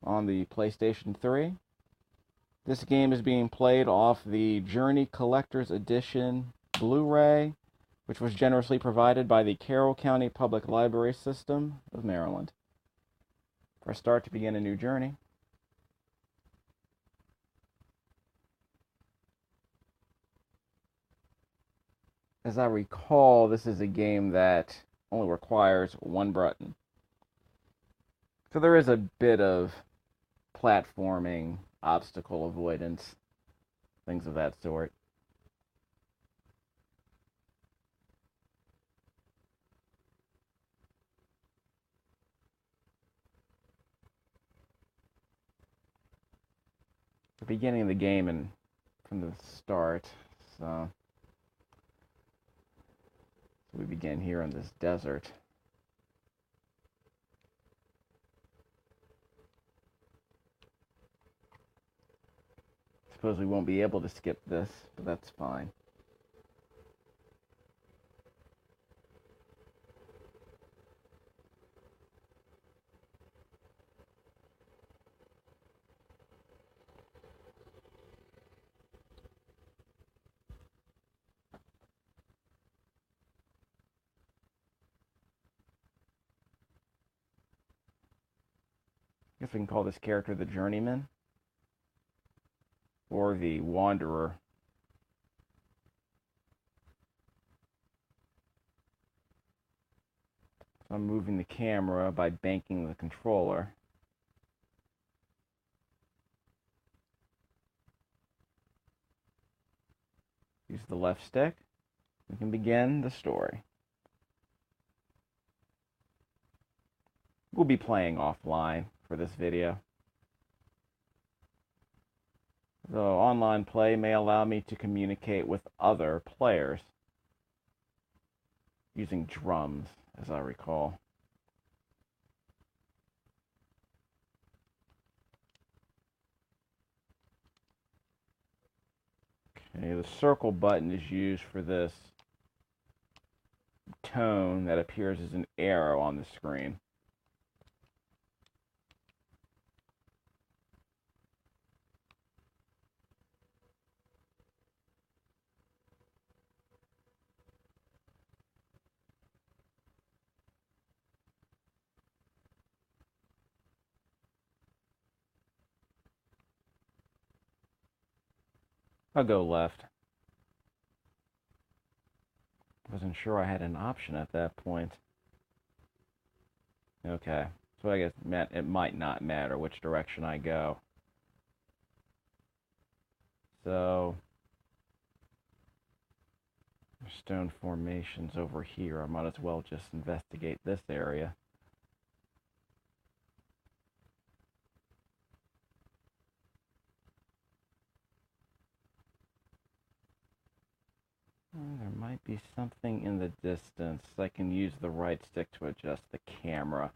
on the PlayStation 3. This game is being played off the Journey Collector's Edition Blu-ray, which was generously provided by the Carroll County Public Library System of Maryland. Press start to begin a new journey. As I recall, this is a game that only requires one button. So there is a bit of platforming, obstacle avoidance, things of that sort. The beginning of the game and from the start, so we begin here in this desert. Suppose we won't be able to skip this, but that's fine. I guess we can call this character the Journeyman or the Wanderer. So I'm moving the camera by banking the controller. Use the left stick. We can begin the story. We'll be playing offline for this video. Though online play may allow me to communicate with other players using drums, as I recall. Okay, the circle button is used for this tone that appears as an arrow on the screen. I'll go left. Wasn't sure I had an option at that point. Okay, so I guess it might not matter which direction I go. So, stone formations over here. I might as well just investigate this area. There might be something in the distance. I can use the right stick to adjust the camera.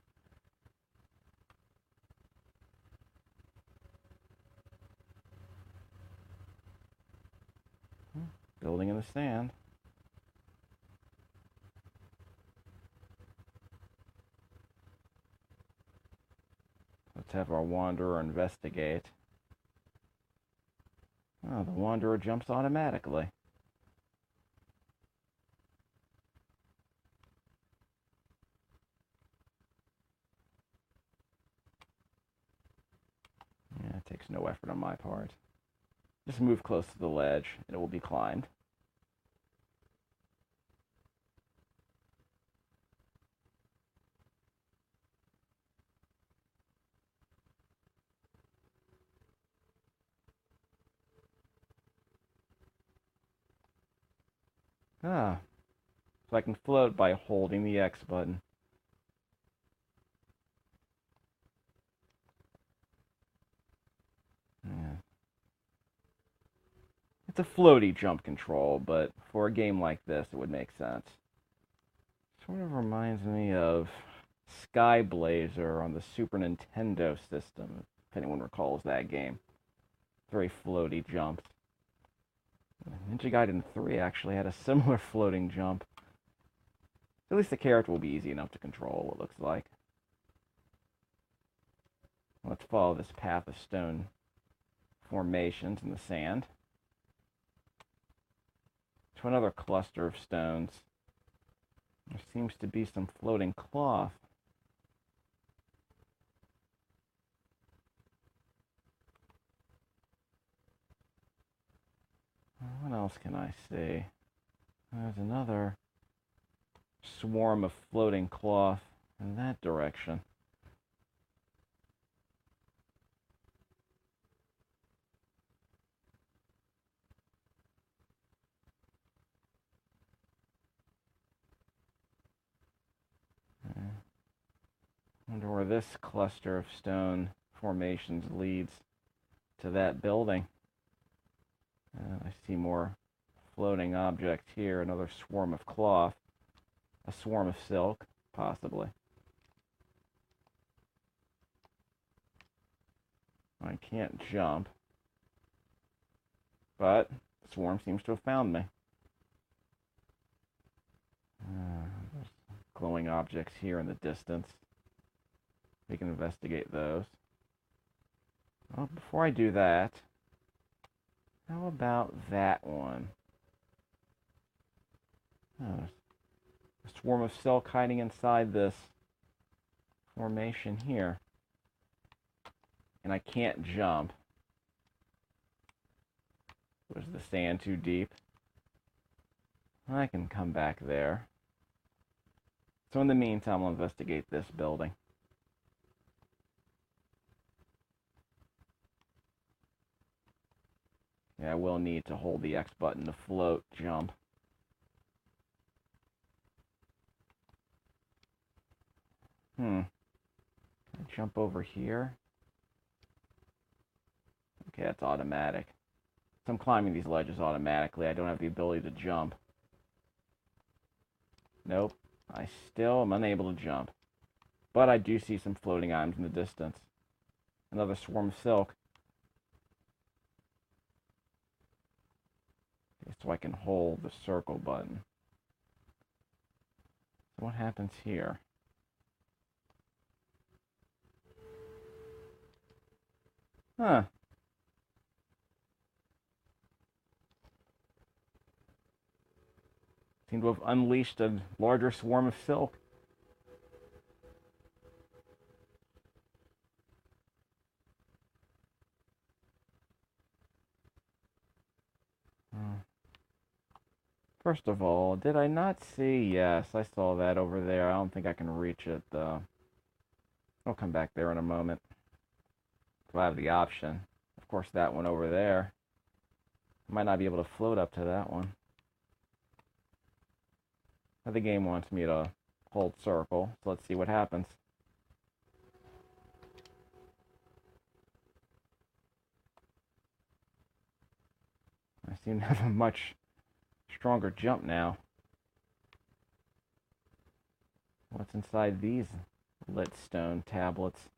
Building in the sand. Let's have our Wanderer investigate. Oh, the Wanderer jumps automatically. Yeah, it takes no effort on my part. Just move close to the ledge, and it will be climbed. Ah, so I can float by holding the X button. Yeah. It's a floaty jump control, but for a game like this, it would make sense. Sort of reminds me of Sky Blazer on the Super Nintendo system, if anyone recalls that game. Very floaty jumps. Ninja Gaiden 3 actually had a similar floating jump. At least the character will be easy enough to control, it looks like. Let's follow this path of stone formations in the sand to another cluster of stones. There seems to be some floating cloth. What else can I see? There's another swarm of floating cloth in that direction. I wonder where this cluster of stone formations leads to that building. I see more floating objects here, another swarm of cloth, a swarm of silk, possibly. I can't jump, but the swarm seems to have found me. There's glowing objects here in the distance. We can investigate those. Well, before I do that, how about that one? Oh, a swarm of silk hiding inside this formation here. And I can't jump. Was the sand too deep? I can come back there. So in the meantime, I'll investigate this building. Yeah, I will need to hold the X button to float, jump. Can I jump over here? Okay, that's automatic. So I'm climbing these ledges automatically. I don't have the ability to jump. Nope. I still am unable to jump. But I do see some floating items in the distance. Another swarm of silk. Okay, so I can hold the circle button. So what happens here? Huh. Seem to have unleashed a larger swarm of silk. First of all, did I not see? Yes, I saw that over there. I don't think I can reach it, though. I'll come back there in a moment. So I have the option. Of course, that one over there. I might not be able to float up to that one. But the game wants me to hold circle, so let's see what happens. I seem to have a much stronger jump now. What's inside these lit stone tablets?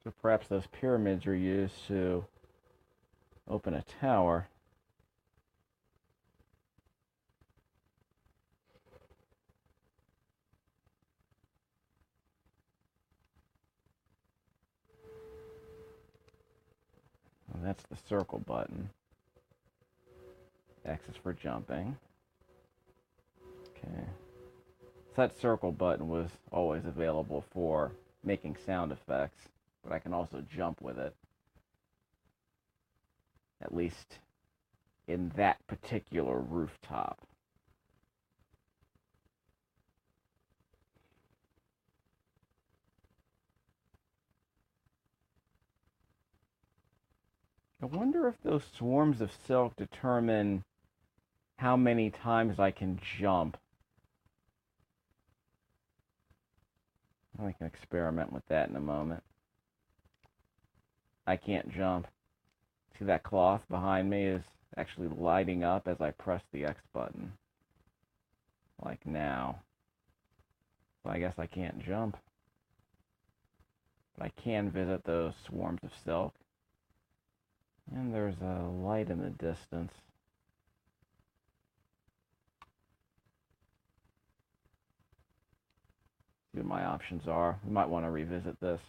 So perhaps those pyramids are used to open a tower. that's the circle button. X is for jumping. Okay. So that circle button was always available for making sound effects, but I can also jump with it. At least in that particular rooftop. I wonder if those swarms of silk determine how many times I can jump. I can experiment with that in a moment. I can't jump. See that cloth behind me is actually lighting up as I press the X button. Like now. So I guess I can't jump. But I can visit those swarms of silk. And there's a light in the distance. See what my options are. We might want to revisit this.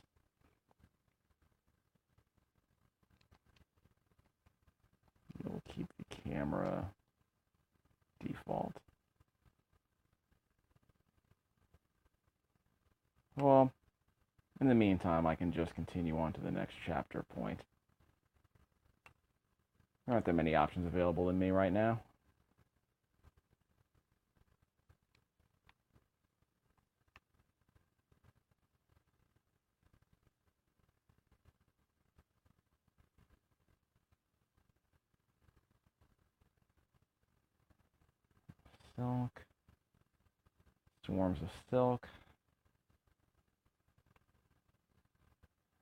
We'll keep the camera default. Well, in the meantime, I can just continue on to the next chapter point. There aren't that many options available in me right now. Silk. Swarms of silk.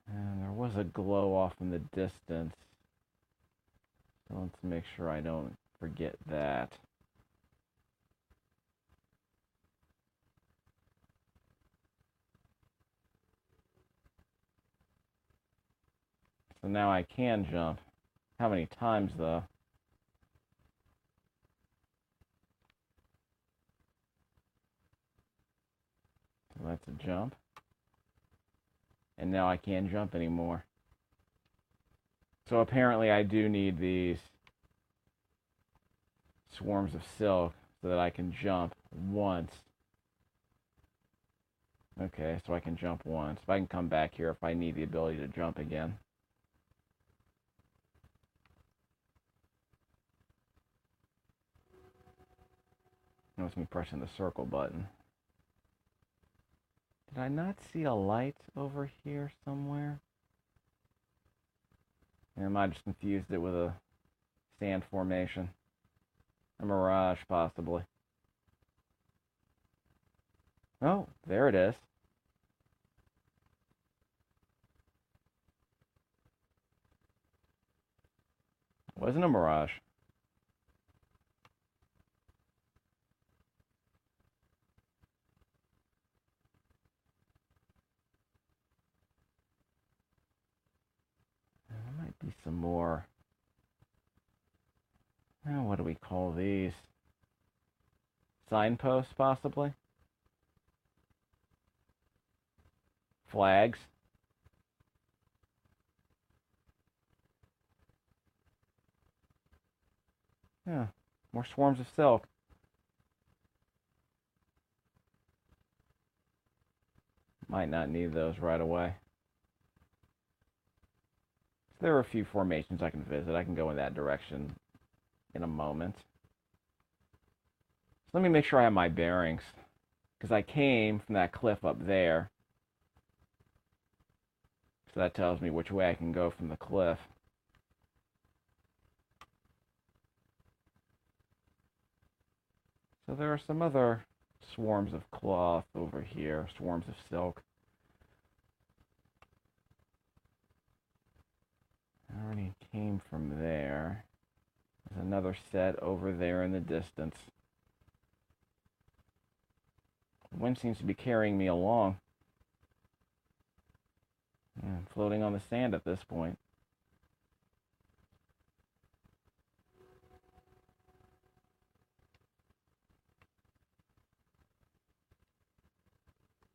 And there was a glow off in the distance. So let's make sure I don't forget that. So now I can jump. How many times though? So that's a jump. And now I can't jump anymore. So apparently I do need these swarms of silk so that I can jump once. Okay, so I can jump once. But I can come back here if I need the ability to jump again. Notice me pressing the circle button. Did I not see a light over here somewhere? Or am I just confused it with a sand formation? A mirage, possibly. Oh, there it is. It wasn't a mirage. There might be some more. Oh, what do we call these? Signposts, possibly? Flags? Yeah, more swarms of silk. Might not need those right away. So there are a few formations I can visit. I can go in that direction in a moment. So let me make sure I have my bearings, because I came from that cliff up there. So that tells me which way I can go from the cliff. So there are some other swarms of cloth over here, swarms of silk. I already came from there. There's another set over there in the distance. The wind seems to be carrying me along. Yeah, I'm floating on the sand at this point.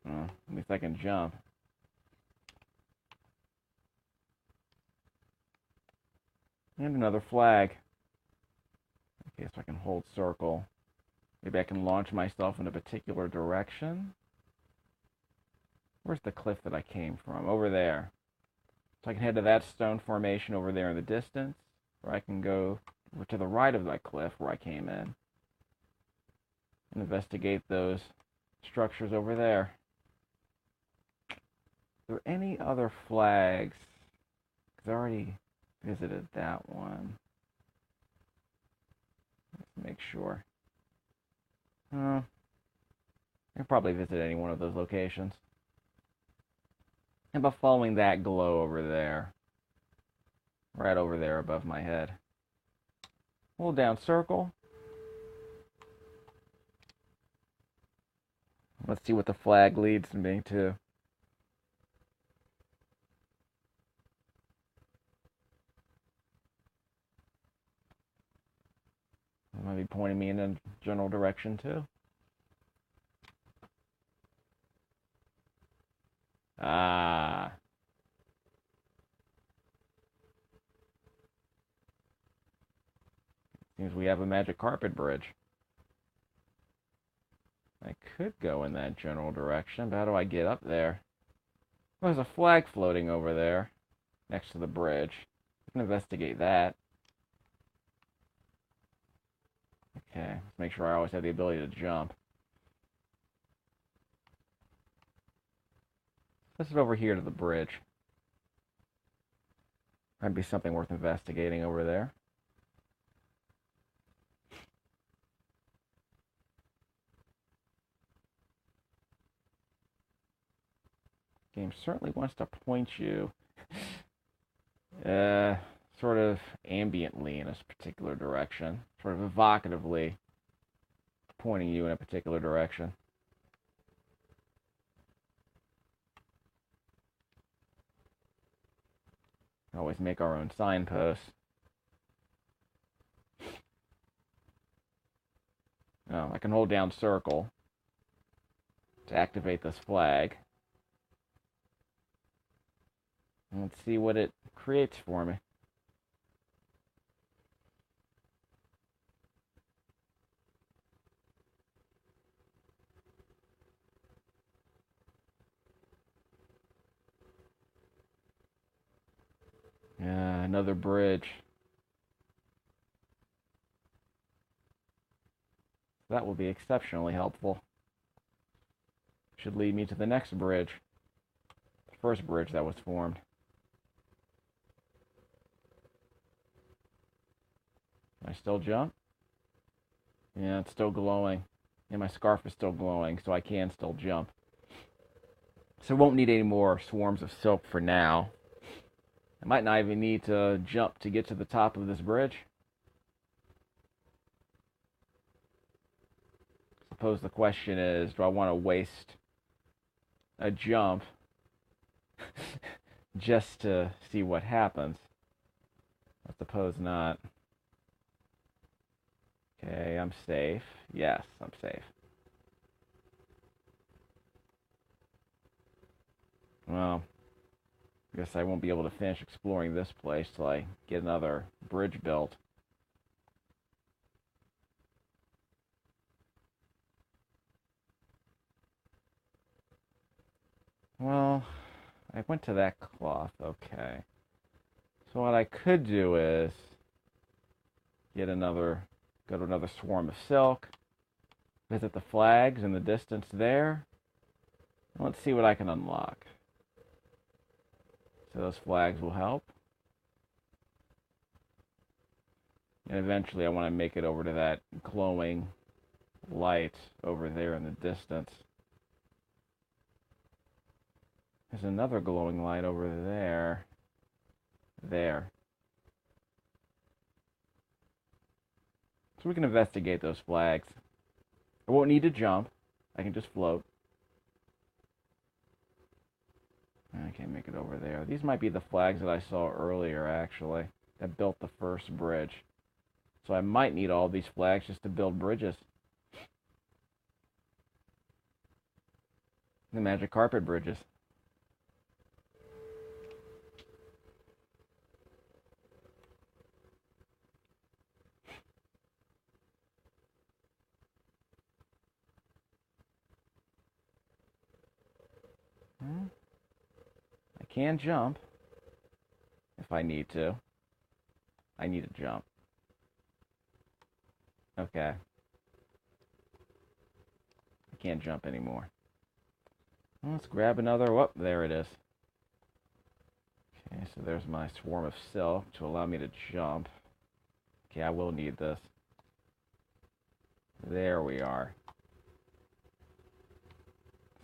Well, at least I can jump. And another flag. Okay, so I can hold circle. Maybe I can launch myself in a particular direction. Where's the cliff that I came from? Over there. So I can head to that stone formation over there in the distance, or I can go to the right of that cliff where I came in and investigate those structures over there. Are there any other flags? Because I already visited that one. Let's make sure. I can probably visit any one of those locations. How about following that glow over there? Right over there above my head. Hold down circle. Let's see what the flag leads me to. It might be pointing me in a general direction too. Ah. Seems we have a magic carpet bridge. I could go in that general direction, but how do I get up there? Well, there's a flag floating over there next to the bridge. I can investigate that. Okay, let's make sure I always have the ability to jump. Let's head over here to the bridge. Might be something worth investigating over there. Game certainly wants to point you sort of ambiently in a particular direction, sort of evocatively pointing you in a particular direction. We can always make our own signposts. Oh, I can hold down circle to activate this flag. Let's see what it creates for me. Yeah, another bridge. That will be exceptionally helpful. Should lead me to the next bridge. The first bridge that was formed. Can I still jump? Yeah, it's still glowing. And my scarf is still glowing, so I can still jump. So I won't need any more swarms of silk for now. I might not even need to jump to get to the top of this bridge. Suppose the question is, do I want to waste a jump just to see what happens? I suppose not. Okay, I'm safe. Yes, I'm safe. Well, I guess I won't be able to finish exploring this place till I get another bridge built. Well, I went to that cloth, okay. So what I could do is go to another swarm of silk, visit the flags in the distance there. Let's see what I can unlock. So those flags will help. And eventually I want to make it over to that glowing light over there in the distance. There's another glowing light over there. There. So we can investigate those flags. I won't need to jump. I can just float. I can't make it over there. These might be the flags that I saw earlier, actually, that built the first bridge. So I might need all these flags just to build bridges. The magic carpet bridges. I can jump if I need to. I need to jump. Okay. I can't jump anymore. Let's grab another. Whoop, there it is. Okay, so there's my swarm of silk to allow me to jump. Okay, I will need this. There we are.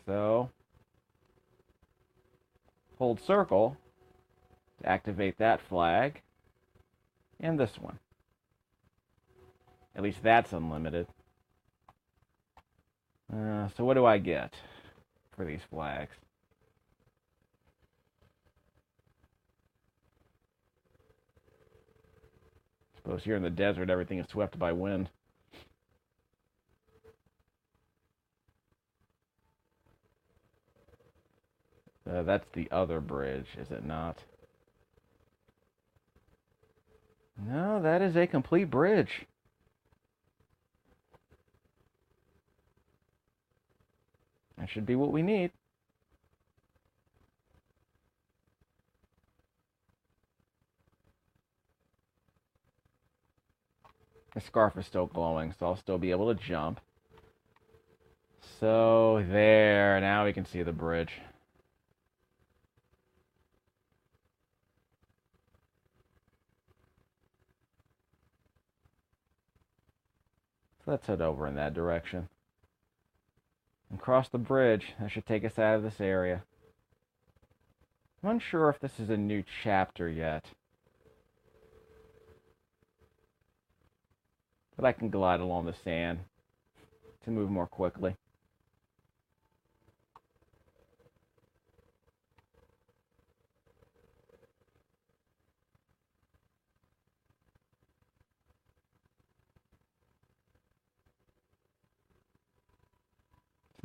So, hold circle to activate that flag, and this one. At least that's unlimited. So what do I get for these flags? Suppose here in the desert everything is swept by wind. That's the other bridge, is it not? No, that is a complete bridge. That should be what we need. The scarf is still glowing, so I'll still be able to jump. So there, now we can see the bridge. So let's head over in that direction. And cross the bridge. That should take us out of this area. I'm unsure if this is a new chapter yet. But I can glide along the sand to move more quickly.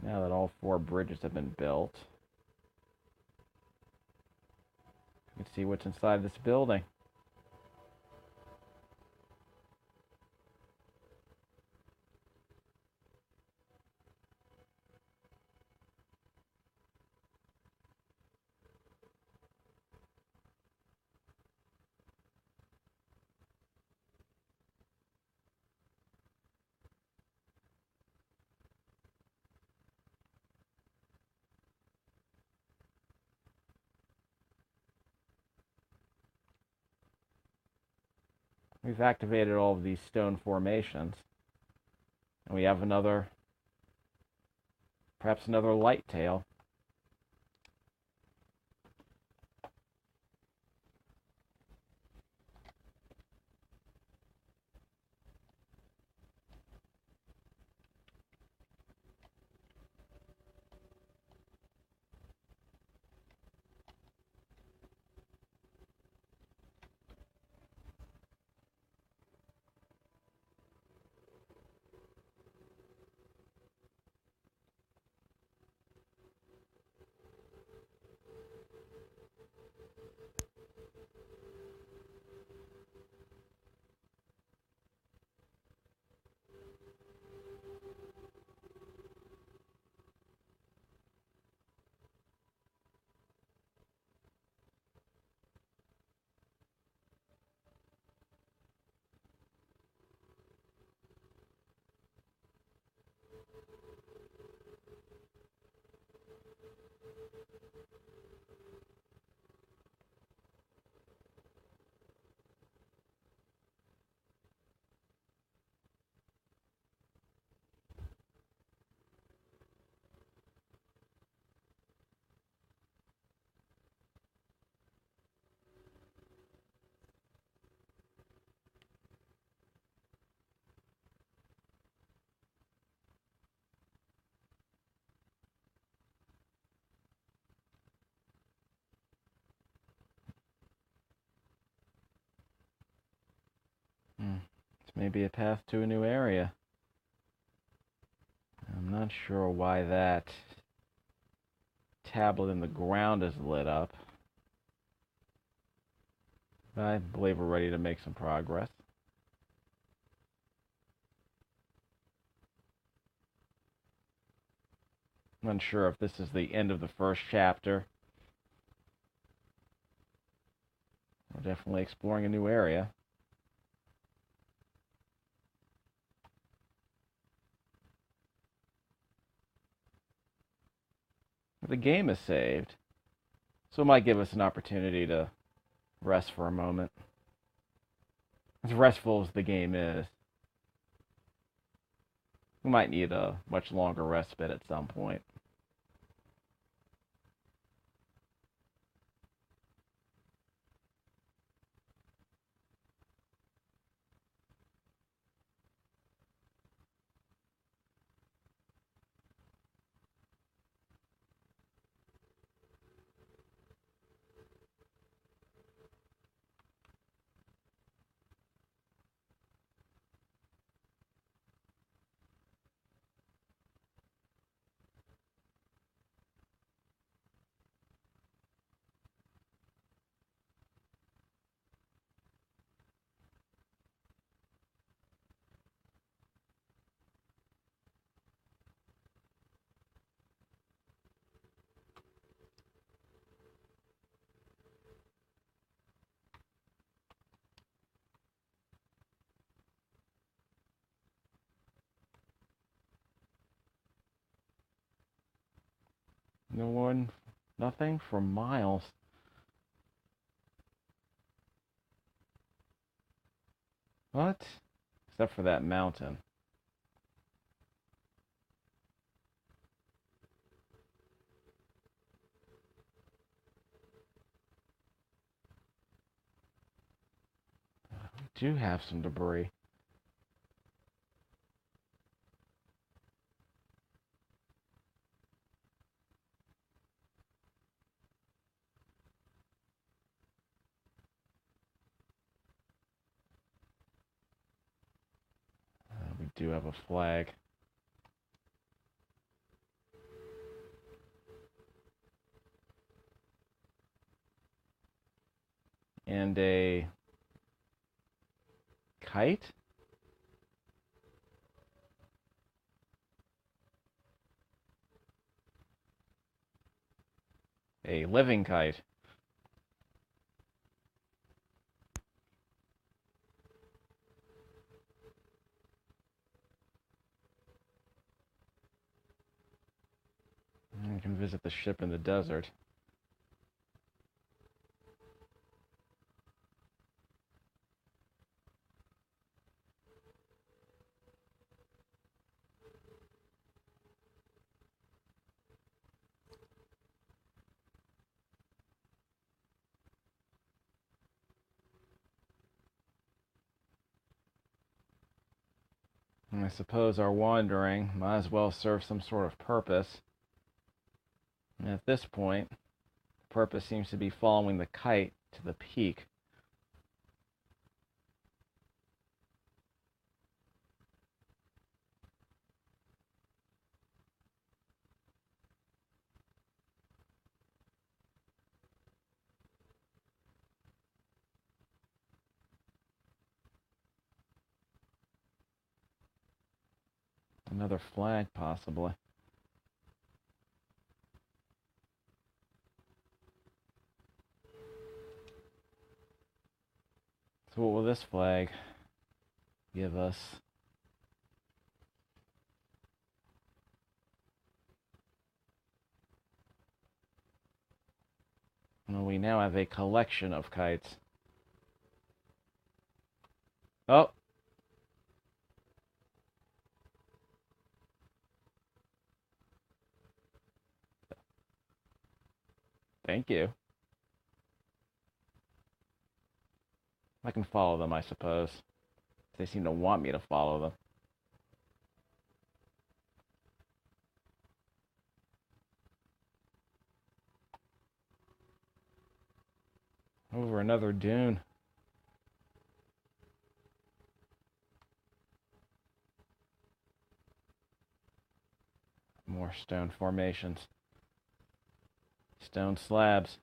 Now that all 4 bridges have been built, you can see what's inside this building. We've activated all of these stone formations. And we have another, perhaps another light tail. This may be a path to a new area. I'm not sure why that tablet in the ground is lit up. But I believe we're ready to make some progress. I'm unsure if this is the end of the first chapter. We're definitely exploring a new area. The game is saved, so it might give us an opportunity to rest for a moment. As restful as the game is, we might need a much longer respite at some point. No one, nothing for miles. What? Except for that mountain. We do have some debris. We do have a flag. And a kite? A living kite. You can visit the ship in the desert. And I suppose our wandering might as well serve some sort of purpose. And at this point, the purpose seems to be following the kite to the peak. Another flag, possibly. So what will this flag give us? Well, we now have a collection of kites. Oh! Thank you. I can follow them, I suppose. They seem to want me to follow them. Over another dune. More stone formations. Stone slabs.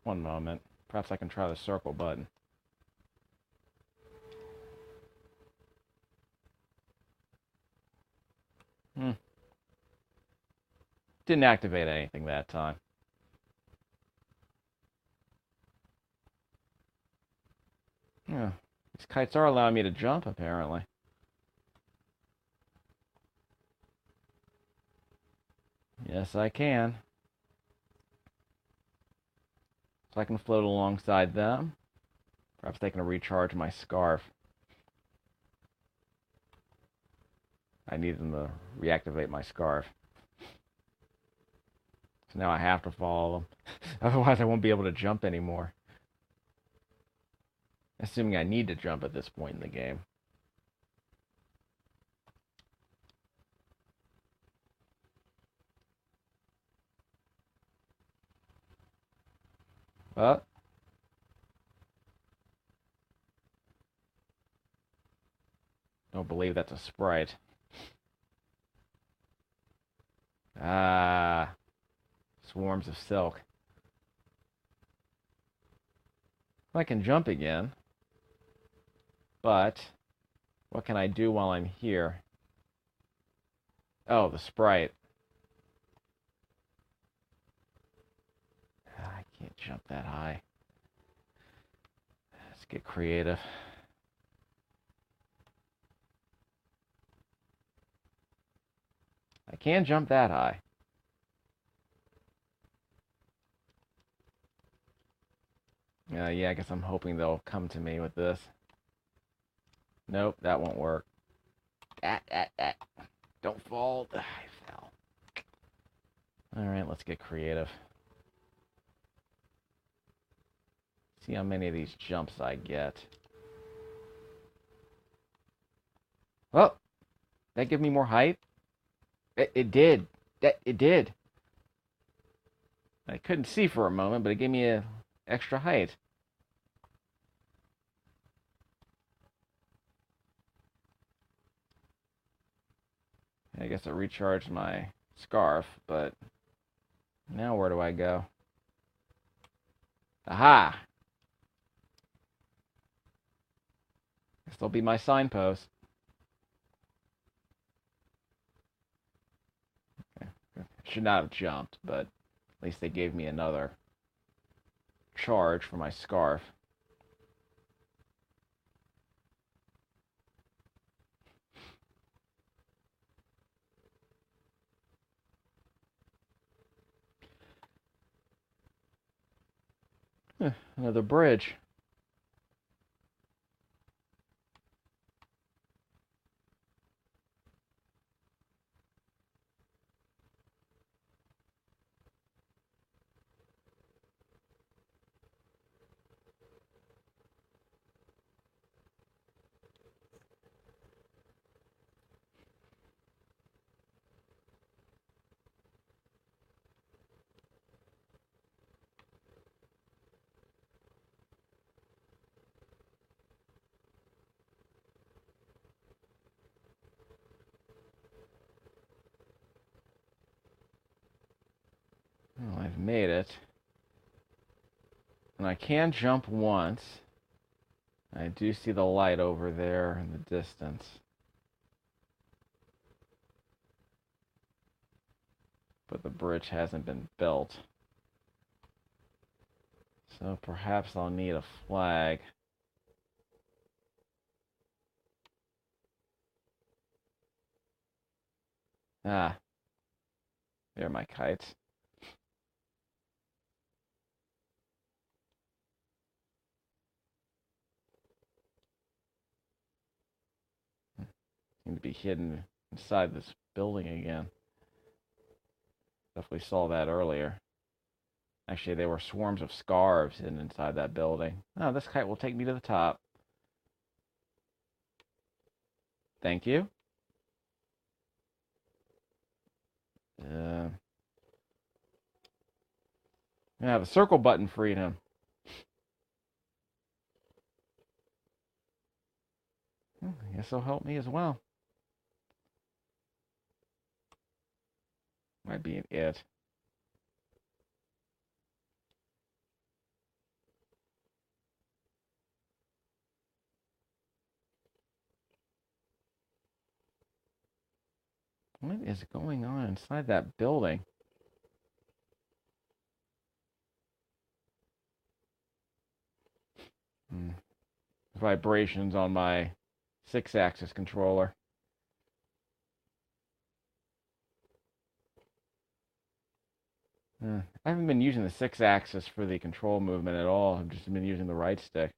One moment. Perhaps I can try the circle button. Didn't activate anything that time. Yeah, these kites are allowing me to jump, apparently. Yes, I can. So I can float alongside them. Perhaps they can recharge my scarf. I need them to reactivate my scarf. So now I have to follow them. Otherwise I won't be able to jump anymore. Assuming I need to jump at this point in the game. Well, don't believe that's a sprite. Ah, swarms of silk. I can jump again, but what can I do while I'm here? Oh, the sprite. I can't jump that high. Let's get creative. I can't jump that high. Yeah, I guess I'm hoping they'll come to me with this. Nope, that won't work. Don't fall. I fell. Alright, let's get creative. See how many of these jumps I get. Oh! That give me more height? It did. It did. I couldn't see for a moment, but it gave me a extra height. I guess it recharged my scarf, but now where do I go? Aha! This will be my signpost. Okay. Should not have jumped, but at least they gave me another charge for my scarf. Another bridge. Well, I've made it. And I can jump once. I do see the light over there in the distance. But the bridge hasn't been built. So perhaps I'll need a flag. Ah. There are my kites. Seem to be hidden inside this building again. Definitely saw that earlier. Actually, there were swarms of scarves hidden inside that building. Oh, this kite will take me to the top. Thank you. Yeah, the circle button freed him. I guess he'll help me as well. Might be an it. What is going on inside that building? Vibrations on my 6-axis controller. I haven't been using the 6-axis for the control movement at all. I've just been using the right stick.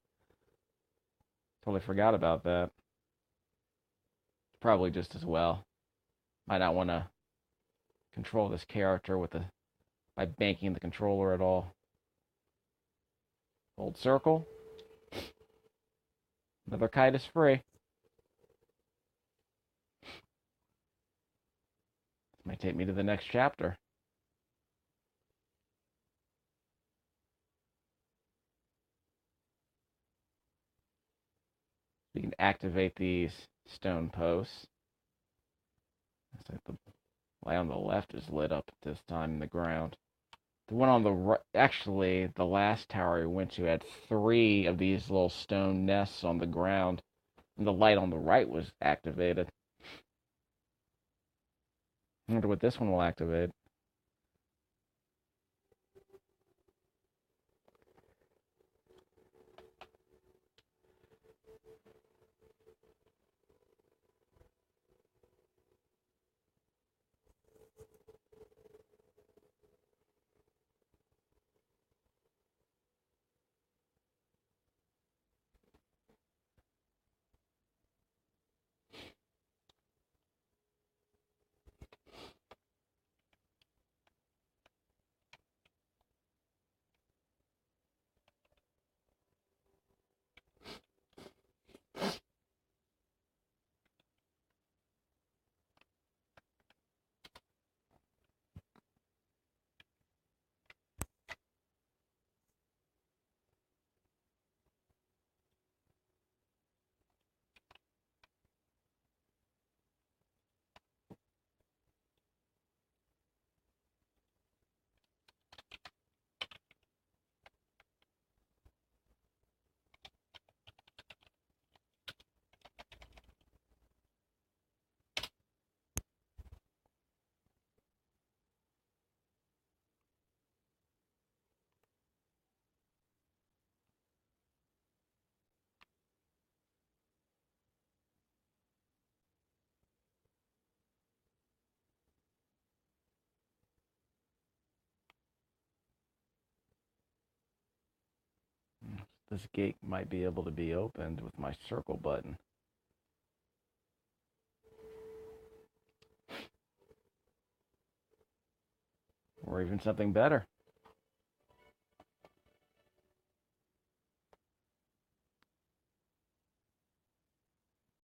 Totally forgot about that. Probably just as well. Might not want to control this character by banking the controller at all. Hold circle. Another kite is free. This might take me to the next chapter. We can activate these stone posts. Looks like the light on the left is lit up at this time in the ground. The one on the right, actually, the last tower we went to had 3 of these little stone nests on the ground, and the light on the right was activated. I wonder what this one will activate. This gate might be able to be opened with my circle button. Or even something better.